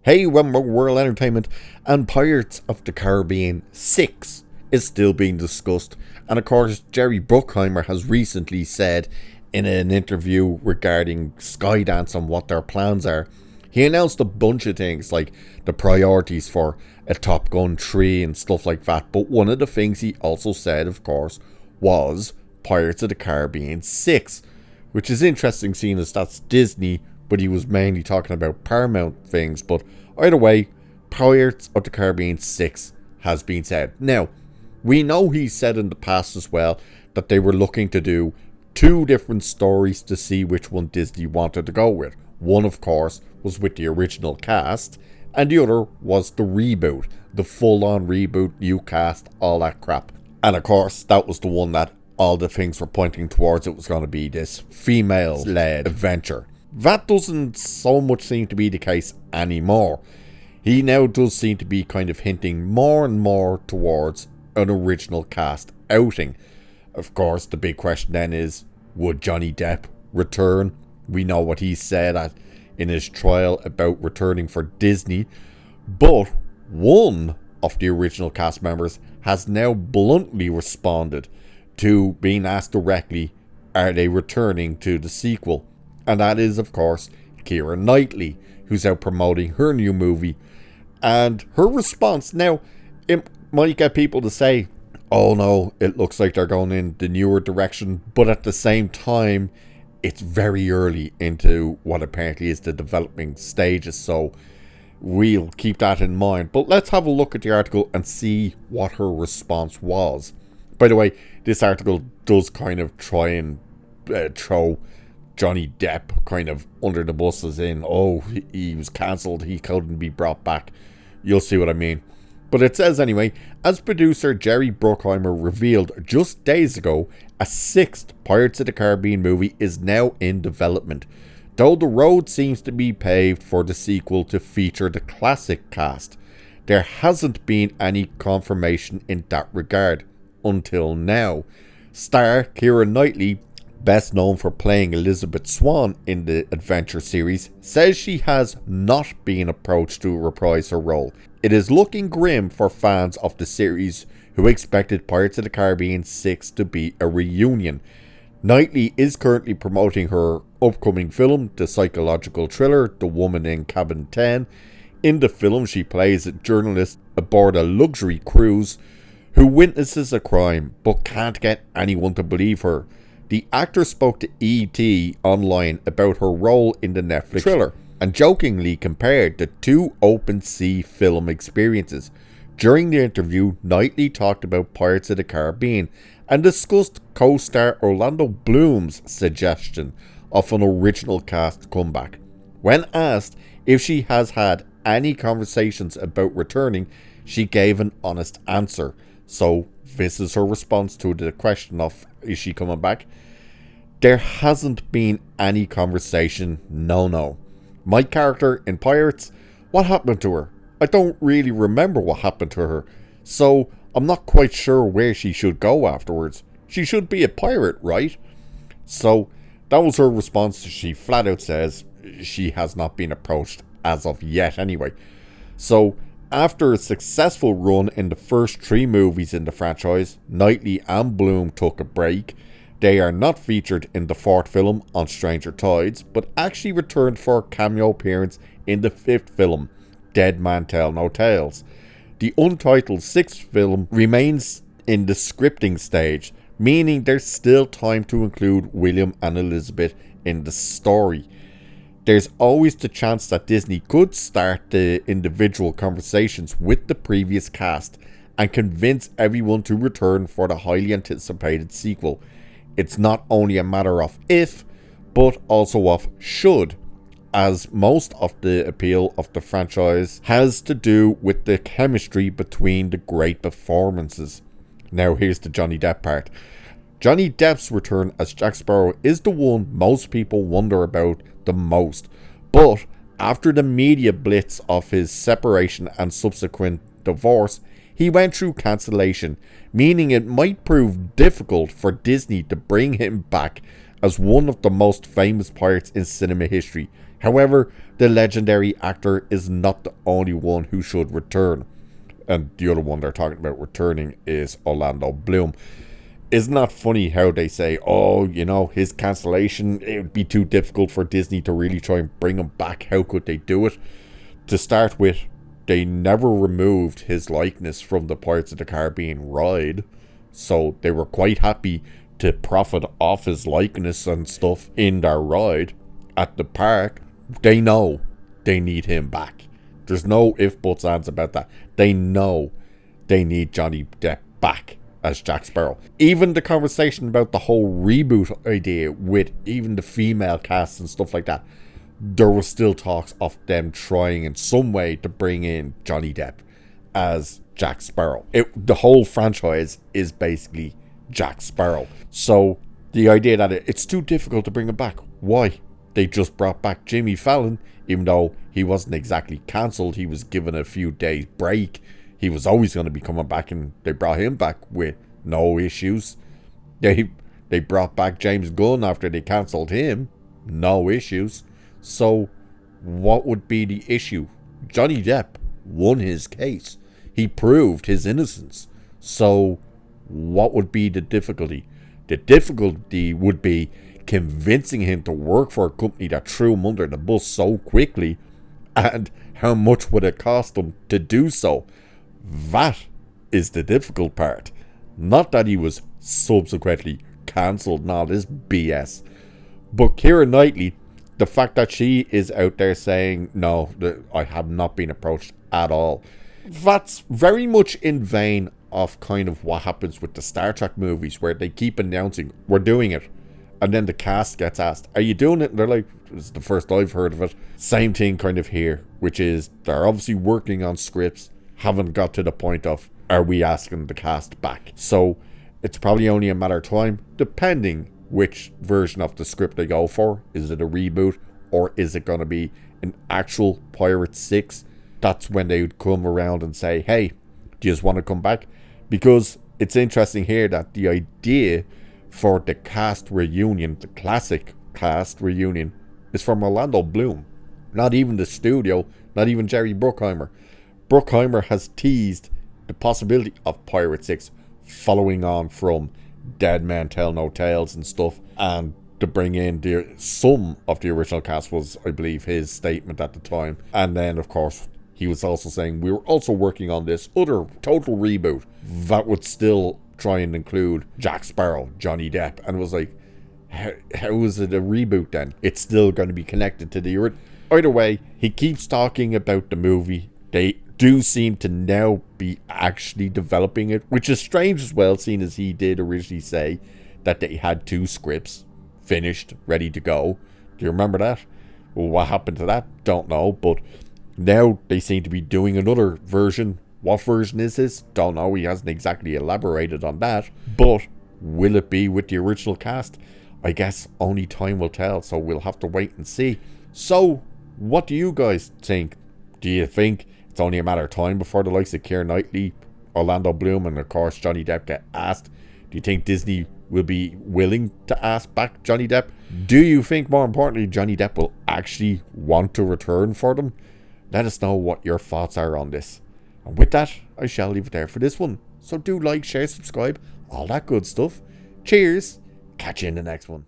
Hey, World Entertainment, and Pirates of the Caribbean 6 is still being discussed. And of course, Jerry Bruckheimer has recently said in an interview regarding Skydance and what their plans are, he announced a bunch of things like the priorities for a Top Gun 3 and stuff like that. But one of the things he also said, of course, was Pirates of the Caribbean 6, which is interesting seeing as that's Disney, but he was mainly talking about Paramount things. But either way, Pirates of the Caribbean 6 has been said. Now, we know he said in the past as well that they were looking to do two different stories to see which one Disney wanted to go with. One, of course, was with the original cast, and the other was the reboot, the full-on reboot, new cast, all that crap. And of course, that was the one that all the things were pointing towards. It was going to be this female-led adventure. That doesn't so much seem to be the case anymore. He now does seem to be kind of hinting more and more towards an original cast outing. Of course, the big question then is, would Johnny Depp return? We know what he said in his trial about returning for Disney. But one of the original cast members has now bluntly responded to being asked directly, are they returning to the sequel? And that is, of course, Keira Knightley, who's out promoting her new movie. And her response, now, it might get people to say, oh no, it looks like they're going in the newer direction. But at the same time, it's very early into what apparently is the developing stages. So we'll keep that in mind. But let's have a look at the article and see what her response was. By the way, this article does kind of try and throw Johnny Depp kind of under the bus, as in, oh, he was cancelled, he couldn't be brought back. You'll see what I mean. But it says anyway, as producer Jerry Bruckheimer revealed just days ago, a sixth Pirates of the Caribbean movie is now in development, though the road seems to be paved for the sequel to feature the classic cast. There hasn't been any confirmation in that regard until now. Star Keira Knightley, best known for playing Elizabeth Swann in the adventure series, says she has not been approached to reprise her role. It is looking grim for fans of the series who expected Pirates of the Caribbean 6 to be a reunion. Knightley is currently promoting her upcoming film, the psychological thriller The Woman in Cabin 10. In the film, she plays a journalist aboard a luxury cruise who witnesses a crime but can't get anyone to believe her. The actor spoke to ET online about her role in the Netflix thriller and jokingly compared the two open sea film experiences. During the interview, Knightley talked about Pirates of the Caribbean and discussed co-star Orlando Bloom's suggestion of an original cast comeback. When asked if she has had any conversations about returning, she gave an honest answer. So this is her response to the question of, is she coming back? There hasn't been any conversation, no. My character in Pirates, what happened to her? I don't really remember what happened to her, so I'm not quite sure where she should go afterwards. She should be a pirate, right? So that was her response. She flat out says she has not been approached as of yet anyway. So after a successful run in the first three movies in the franchise, Knightley and Bloom took a break. They are not featured in the fourth film, On Stranger Tides, but actually returned for a cameo appearance in the fifth film, Dead Man Tell No Tales. The untitled sixth film remains in the scripting stage, meaning there's still time to include William and Elizabeth in the story. There's always the chance that Disney could start the individual conversations with the previous cast and convince everyone to return for the highly anticipated sequel. It's not only a matter of if, but also of should, as most of the appeal of the franchise has to do with the chemistry between the great performances. Now here's the Johnny Depp part. Johnny Depp's return as Jack Sparrow is the one most people wonder about the most, but after the media blitz of his separation and subsequent divorce, he went through cancellation, meaning it might prove difficult for Disney to bring him back as one of the most famous pirates in cinema history. However, the legendary actor is not the only one who should return. And the other one they're talking about returning is Orlando Bloom. Isn't that funny how they say, oh, you know, his cancellation, it would be too difficult for Disney to really try and bring him back. How could they do it? To start with, they never removed his likeness from the Pirates of the Caribbean ride. So they were quite happy to profit off his likeness and stuff in their ride at the park. They know they need him back. There's no ifs, buts, ands about that. They know they need Johnny Depp back as Jack Sparrow. Even the conversation about the whole reboot idea with even the female cast and stuff like that, there was still talks of them trying in some way to bring in Johnny Depp as Jack Sparrow. The whole franchise is basically Jack Sparrow. So the idea that it's too difficult to bring him back. Why? They just brought back Jimmy Fallon, even though he wasn't exactly cancelled. He was given a few days break. He was always going to be coming back, and they brought him back with no issues. They brought back James Gunn after they cancelled him. No issues. So what would be the issue? Johnny Depp won his case. He proved his innocence. So what would be the difficulty? The difficulty would be convincing him to work for a company that threw him under the bus so quickly, and how much would it cost him to do so? That is the difficult part. Not that he was subsequently cancelled and all this BS. But Keira Knightley, the fact that she is out there saying, no, I have not been approached at all, that's very much in vein of kind of what happens with the Star Trek movies, where they keep announcing, we're doing it. And then the cast gets asked, are you doing it? And they're like, this is the first I've heard of it. Same thing kind of here, which is they're obviously working on scripts, haven't got to the point of, are we asking the cast back? So it's probably only a matter of time, depending which version of the script they go for. Is it a reboot, or is it going to be an actual Pirates 6? That's when they would come around and say, hey, do you just want to come back? Because it's interesting here that the idea for the cast reunion, the classic cast reunion, is from Orlando Bloom. Not even the studio, not even Jerry Bruckheimer. Bruckheimer has teased the possibility of Pirate 6 following on from Dead Man Tell No Tales and stuff, and to bring in some of the original cast was, I believe, his statement at the time. And then, of course, he was also saying, we were also working on this other total reboot that would still try and include Jack Sparrow, Johnny Depp. And it was like, how is it a reboot then? It's still going to be connected to the original. Either way, he keeps talking about the movie. They do seem to now be actually developing it, which is strange as well, seeing as he did originally say that they had 2 scripts finished, ready to go. Do you remember that? Well, what happened to that? Don't know, but now they seem to be doing another version. What version is this? Don't know. He hasn't exactly elaborated on that. But will it be with the original cast? I guess only time will tell, so we'll have to wait and see. So, what do you guys think? Do you think it's only a matter of time before the likes of Keira Knightley, Orlando Bloom, and of course Johnny Depp get asked? Do you think Disney will be willing to ask back Johnny Depp? Do you think, more importantly, Johnny Depp will actually want to return for them? Let us know what your thoughts are on this. And with that, I shall leave it there for this one. So do like, share, subscribe, all that good stuff. Cheers. Catch you in the next one.